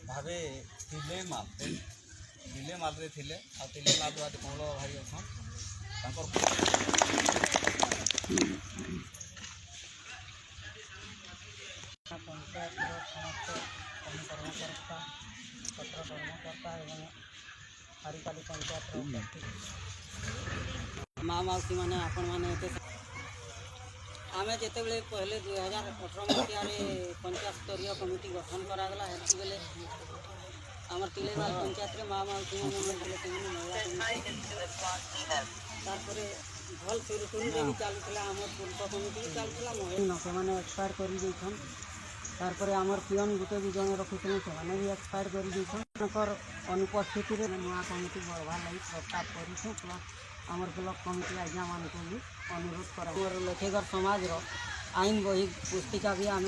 भावे थिले मालरे थिले आ थिले माल आज कमल भाई अछन तांकर पंचायत समस्त कर्मकर्ता छात्र कर्मकर्ता एवं हरिकाली पंचायत माँ मौसी मैंने आपण मैंने आम जिते बड़े पहले 2018 मसीह पंचायत स्तरीय कमिटी गठन करागला हेतु बेले आम तिलेमाल पंचायत माँ मौसी मैंने भल सुरुखुरु भी चलूला आम पूर्व कमिटी भी चलूला से एक्सपायर कर तारपर आमर पियन गुटे भी जन रखुले से भी एक्सपायर कर अनुपस्थित नुआ कमिटी बढ़वार लगी प्रस्ताव करूँ प्लस आमर ब्लॉक कमिटी आज्ञा मान को भी अनुरोध कर लेखेगर समाज आईन बही पुस्तिका भी आम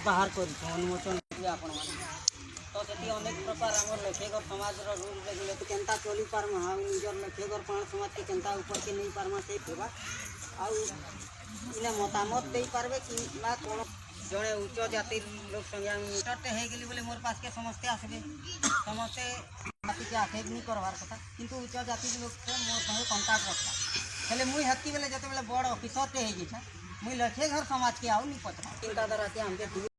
बाहर कर अनुमोचन आपण तो से अनेक प्रकार आम लेखेगर समाज रूल रेगुलेट केन्ता चली पार्मा आ निजर लेखेगर प्राण समाज के केन्ता ऊपर के नहीं पार्मा से होगा आने मतामत दे पार्बे कि ना कौन जड़े उच्च जाति लोग संगे मीटरटे हो गली बोले मोर पास के समस्ते आसबे समस्ते जाति के आखेब नहीं करवार कथा किंतु उच्च जाति लोग से मोर संगे कंटाक्ट रखा हेले मुई हेती बेले जते बेले बड़ ऑफिसरटे हो जाए मुई लखे घर समाज के आउ नहीं पचरा चिंता धारा के हमके